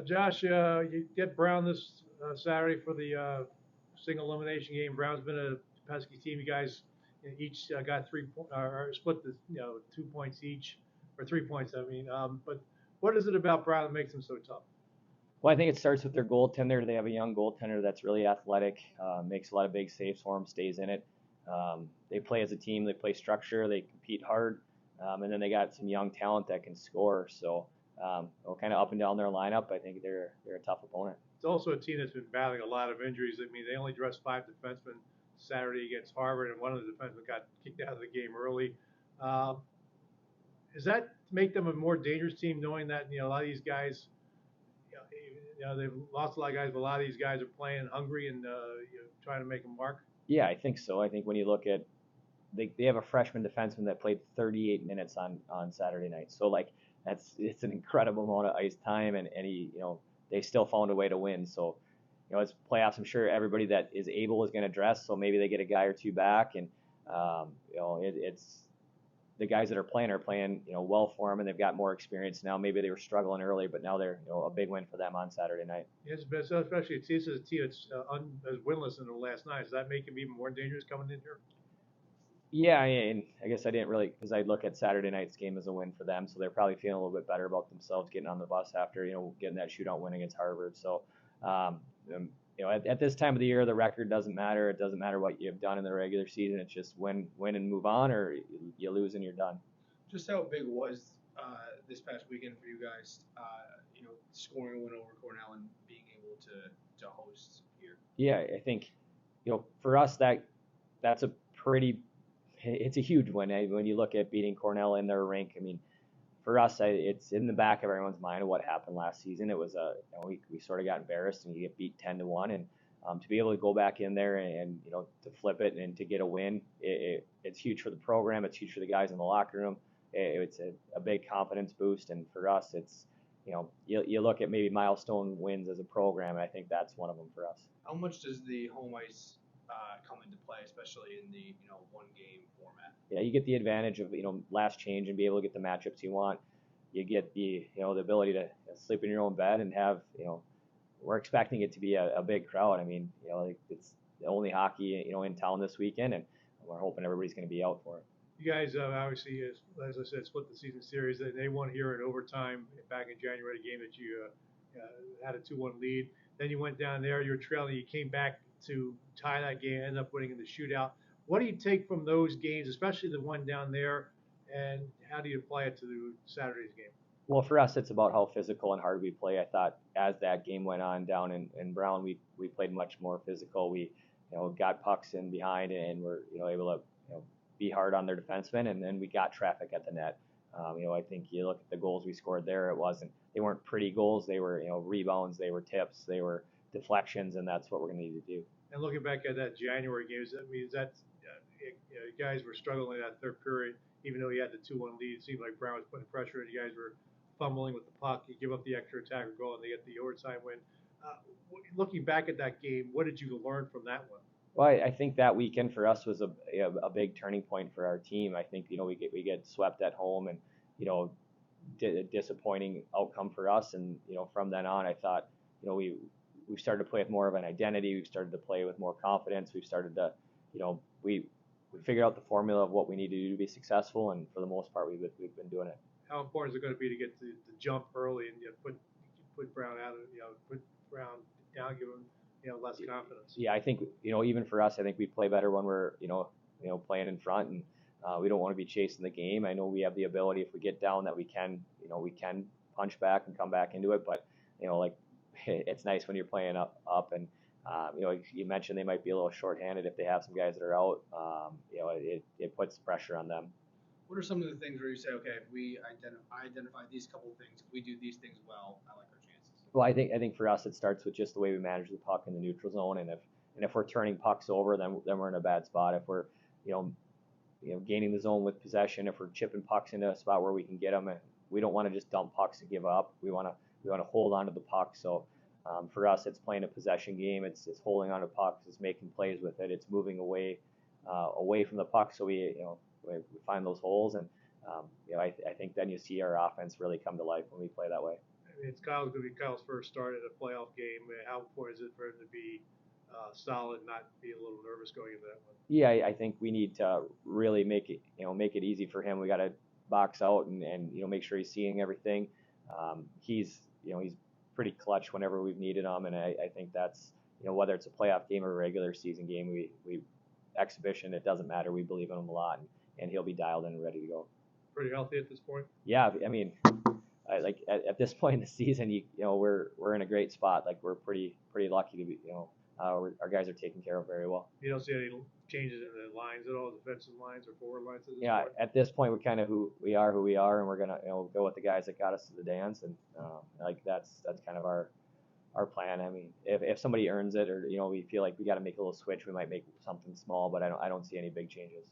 Josh, you get Brown this Saturday for the single elimination game. Brown's been a pesky team. You guys each got or split the 2 points each, or 3 points. I mean, but what is it about Brown that makes them so tough? Well, I think it starts with their goaltender. They have a young goaltender that's really athletic, makes a lot of big saves for them, stays in it. They play as a team. They play structure. They compete hard, and then they got some young talent that can score. So, kind of up and down their lineup. I think they're a tough opponent. It's also a team that's been battling a lot of injuries. I mean, they only dressed 5 defensemen Saturday against Harvard, and one of the defensemen got kicked out of the game early. Uh, does that make them a more dangerous team, knowing that a lot of these guys, they've lost a lot of guys, but a lot of these guys are playing hungry and trying to make a mark? Yeah, I think so. I think when you look at they have a freshman defenseman that played 38 minutes on Saturday night. So like it's an incredible amount of ice time, and he they still found a way to win. So it's playoffs. I'm sure everybody that is able is going to dress. So maybe they get a guy or two back, and it's the guys that are playing well for them, and they've got more experience now. Maybe they were struggling early, but now they're a big win for them on Saturday night. Yes, but especially it's a team that's winless in the last night. Does that make them even more dangerous coming in here? Yeah, and I guess I didn't really, because I look at Saturday night's game as a win for them, so they're probably feeling a little bit better about themselves getting on the bus after getting that shootout win against Harvard. So, um, at this time of the year, the record doesn't matter. It doesn't matter what you've done in the regular season. It's just win and move on, or you lose and you're done. Just how big was this past weekend for you guys? Scoring a win over Cornell and being able to host here. Yeah, I think for us that's a pretty it's a huge win. When you look at beating Cornell in their rink, I mean, for us, it's in the back of everyone's mind of what happened last season. It was we sort of got embarrassed and you get beat 10-1, and to be able to go back in there and to flip it and to get a win, it's huge for the program. It's huge for the guys in the locker room. It's a big confidence boost, and for us, it's you look at maybe milestone wins as a program, and I think that's one of them for us. How much does the home ice come into play, especially in the one game format? Yeah, you get the advantage of last change and be able to get the matchups you want. You get the the ability to sleep in your own bed and have we're expecting it to be a big crowd. I mean it's the only hockey in town this weekend, and we're hoping everybody's going to be out for it. You guys obviously, as I said, split the season series. They won here in overtime back in January, the game that you had a 2-1 lead. Then you went down there, you were trailing, you came back to tie that game, ended up winning in the shootout. What do you take from those games, especially the one down there, and how do you apply it to Saturday's game? Well, for us, it's about how physical and hard we play. I thought as that game went on down in Brown, we played much more physical. We got pucks in behind and were able to be hard on their defensemen, and then we got traffic at the net. I think you look at the goals we scored there. They weren't pretty goals. They were rebounds. They were tips. They were deflections, and that's what we're going to need to do. And looking back at that January game, you guys were struggling in that third period, even though you had the 2-1 lead. It seemed like Brown was putting pressure, and you guys were fumbling with the puck. You give up the extra attacker goal, and they get the overtime win. Looking back at that game, what did you learn from that one? Well, I think that weekend for us was a big turning point for our team. I think we get swept at home, and disappointing outcome for us. And from then on, I thought we started to play with more of an identity. We've started to play with more confidence. We've started to we figured out the formula of what we need to do to be successful, and for the most part, we've been doing it. How important is it going to be to get the jump early and put Brown out, put Brown down, give him less confidence? Yeah, I think even for us, I think we play better when we're playing in front, and we don't want to be chasing the game. I know we have the ability if we get down that we can punch back and come back into it, but like it's nice when you're playing up and you mentioned they might be a little shorthanded if they have some guys that are out. It puts pressure on them. What are some of the things where you say, okay, if we identify these couple of things, if we do these things well, I like our chances? Well, I think for us it starts with just the way we manage the puck in the neutral zone, and if we're turning pucks over, then we're in a bad spot. If we're gaining the zone with possession, if we're chipping pucks into a spot where we can get them, we don't want to just dump pucks and give up. We want to hold on to the puck. So for us, it's playing a possession game. It's holding on to pucks. It's making plays with it. It's moving away from the puck. So we find those holes, and I think then you see our offense really come to life when we play that way. It's Kyle's going to be Kyle's first start at a playoff game. How important is it for him to be solid, not be a little nervous going into that one? Yeah, I think we need to really make it easy for him. We got to box out and make sure he's seeing everything. He's pretty clutch whenever we've needed him, and I think that's whether it's a playoff game or a regular season game, we exhibition, it doesn't matter. We believe in him a lot, and he'll be dialed in and ready to go. Pretty healthy at this point. Yeah, I mean, at this point in the season, we're in a great spot. Like we're pretty lucky to be our guys are taken care of very well. You don't see any changes in the lines at all, defensive lines or forward lines at this Yeah, point? at this point, we're kind of who we are, and we're gonna go with the guys that got us to the dance, and that's kind of our plan. I mean, if somebody earns it, or we feel like we got to make a little switch, we might make something small, but I don't see any big changes.